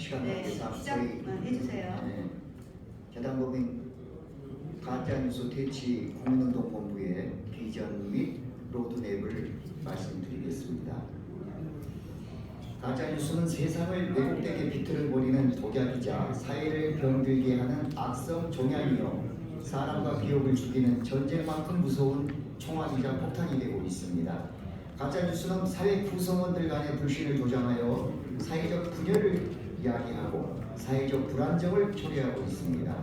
시간 네, 관계상 시작만 해주세요. 네, 재단법인 가짜뉴스 퇴치 국민운동본부의 비전 및 로드맵을 말씀드리겠습니다. 가짜뉴스는 세상을 왜곡되게 비틀어버리는 독약이자 사회를 병들게 하는 악성 종양이요, 사람과 기업을 죽이는 전쟁만큼 무서운 총알이자 폭탄이 되고 있습니다. 가짜뉴스는 사회 구성원들 간의 불신을 조장하여 사회적 분열을 이야기하고 사회적 불안정을 초래하고 있습니다.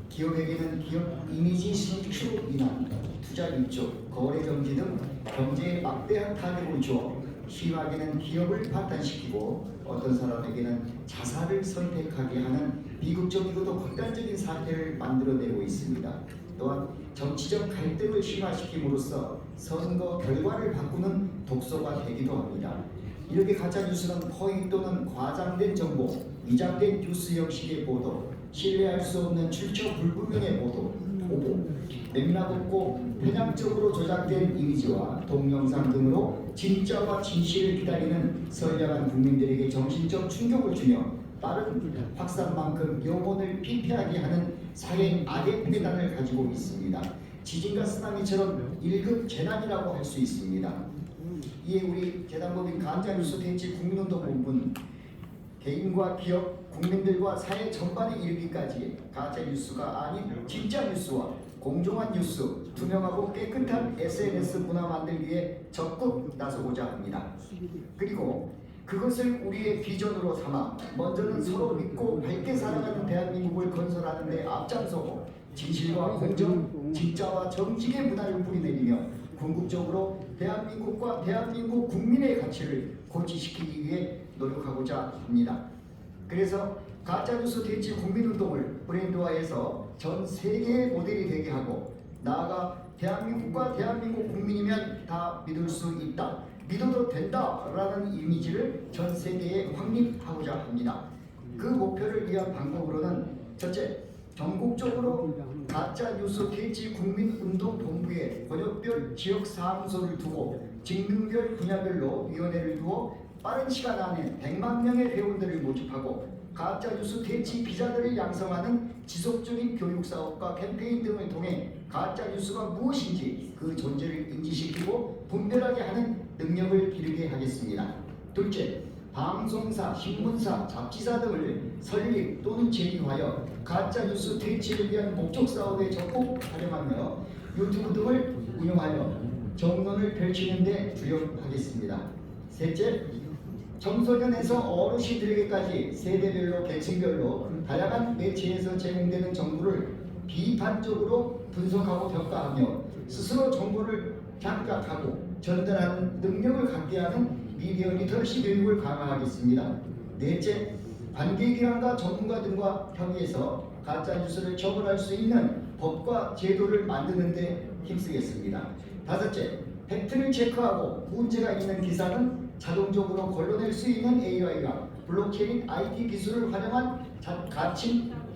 기업에게는 기업 이미지 실추 인한, 투자 위축, 거래 정지 등 경제에 막대한 타격을 주어 심하게는 기업을 파탄시키고 어떤 사람에게는 자살을 선택하게 하는 비극적이고도 극단적인 사태를 만들어내고 있습니다. 또한 정치적 갈등을 심화시킴으로써 선거 결과를 바꾸는 독소가 되기도 합니다. 이렇게 가짜뉴스는 허위 또는 과장된 정보, 위장된 뉴스 형식의 보도, 신뢰할 수 없는 출처 불분명의 보도, 맥락 없고 편향적으로 조작된 이미지와 동영상 등으로 진짜와 진실을 기다리는 선량한 국민들에게 정신적 충격을 주며 빠른 확산만큼 영혼을 피폐하게 하는 사회 악의 배단을 가지고 있습니다. 지진과 쓰나미처럼 1급 재난이라고 할 수 있습니다. 이에 우리 재단법인 가짜뉴스 퇴치 국민운동본부는 개인과 기업, 국민들과 사회 전반에 이르기까지 가짜뉴스가 아닌 진짜 뉴스와 공정한 뉴스, 투명하고 깨끗한 SNS 문화 만들기 위해 적극 나서고자 합니다. 그리고 그것을 우리의 비전으로 삼아 먼저는 서로 믿고 밝게 살아가는 대한민국을 건설하는 데 앞장서고 진실과 공정, 진짜와 정직의 문화를 뿌리내리며 궁극적으로 대한민국과 대한민국 국민의 가치를 고취시키기 위해 노력하고자 합니다. 그래서 가짜뉴스 퇴치 국민운동을 브랜드화해서 전 세계의 모델이 되게 하고 나아가 대한민국과 대한민국 국민이면 다 믿을 수 있다, 믿어도 된다라는 이미지를 전 세계에 확립하고자 합니다. 그 목표를 위한 방법으로는 첫째, 전국적으로 가짜뉴스 퇴치 국민운동본부에 권역별 지역사무소를 두고 직능별 분야별로 위원회를 두어 빠른 시간 안에 100만 명의 회원들을 모집하고 가짜뉴스 퇴치 기자들을 양성하는 지속적인 교육사업과 캠페인 등을 통해 가짜뉴스가 무엇인지 그 존재를 인지시키고 분별하게 하는 능력을 기르게 하겠습니다. 둘째, 방송사, 신문사, 잡지사 등을 설립 또는 제휴하여 가짜뉴스 퇴치를 위한 목적 사업에 적극 활용하며 유튜브 등을 운영하여 정론을 펼치는 데 주력하겠습니다. 셋째, 청소년에서 어르신들에게까지 세대별로 계층별로 다양한 매체에서 제공되는 정보를 비판적으로 분석하고 평가하며 스스로 정보를 작각하고 전달하는 능력을 갖게 하는 미디어 리터러시 교육을 강화하겠습니다. 넷째, 관계기관과 전문가 등과 협의해서 가짜뉴스를 처벌할 수 있는 법과 제도를 만드는 데 힘쓰겠습니다. 다섯째, 팩트를 체크하고 문제가 있는 기사는 자동적으로 걸러낼 수 있는 AI와 블록체인 IT 기술을 활용한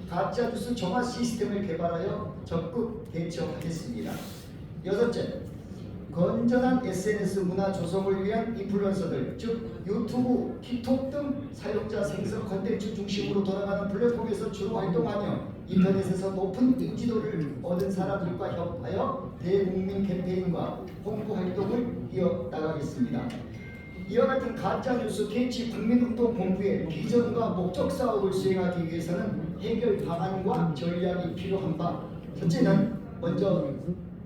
가짜뉴스 정화 시스템을 개발하여 적극 대처하겠습니다. 여섯째, 건전한 SNS 문화 조성을 위한 인플루언서들, 즉 유튜브, 틱톡 등 사용자 생성 콘텐츠 중심으로 돌아가는 플랫폼에서 주로 활동하며 인터넷에서 높은 인지도를 얻은 사람들과 협업하여 대국민 캠페인과 홍보 활동을 이어나가겠습니다. 이와 같은 가짜뉴스 퇴치 국민운동본부의 비전과 목적 사업을 수행하기 위해서는 해결 방안과 전략이 필요한 바, 첫째는 먼저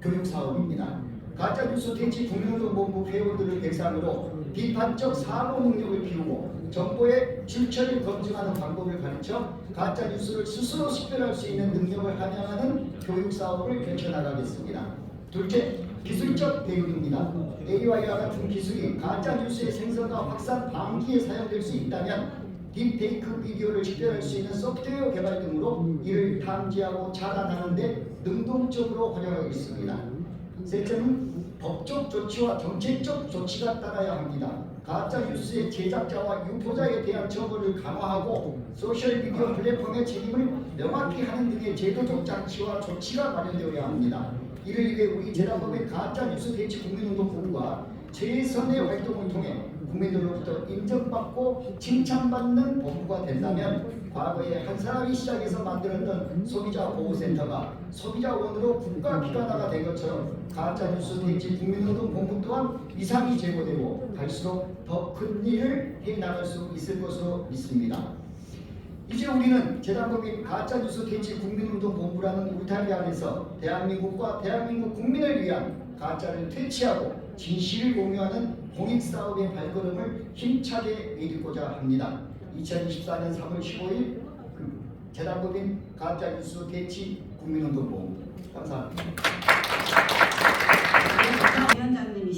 교육 사업입니다. 가짜뉴스 퇴치 국민운동본부 회원들을 대상으로 비판적 사고 능력을 키우고 정보의 출처를 검증하는 방법을 가르쳐 가짜뉴스를 스스로 식별할 수 있는 능력을 함양하는 교육 사업을 펼쳐나가겠습니다. 둘째, 기술적 대응입니다. AI와 같은 기술이 가짜뉴스의 생성과 확산 방지에 사용될 수 있다면 딥페이크 비디오를 식별할 수 있는 소프트웨어 개발 등으로 이를 탐지하고 차단하는 데 능동적으로 활용하겠습니다. 셋째는 법적 조치와 정책적 조치가 따라야 합니다. 가짜뉴스의 제작자와 유포자에 대한 처벌을 강화하고 소셜미디어 플랫폼의 책임을 명확히 하는 등의 제도적 장치와 조치가 마련되어야 합니다. 이를 위해 우리 재단법인 가짜뉴스 퇴치 국민운동본부가 최선의 활동을 통해 국민들로부터 인정받고 칭찬받는 본부가 된다면 과거에 한 사람이 시작해서 만들었던 소비자 보호센터가 소비자원으로 국가기관화가 된 것처럼 가짜뉴스 대치 국민노동본부 또한 이상이 제고되고 갈수록 더 큰 일을 해나갈 수 있을 것으로 믿습니다. 이제 우리는 재단법인 가짜뉴스 대치 국민운동본부라는 울타리 안에서 대한민국과 대한민국 국민을 위한 가짜를 퇴치하고 진실을 공유하는 공익사업의 발걸음을 힘차게 내딛고자 합니다. 2024년 3월 15일 재단법인 가짜뉴스 대치 국민운동본부 감사합니다. 위원장님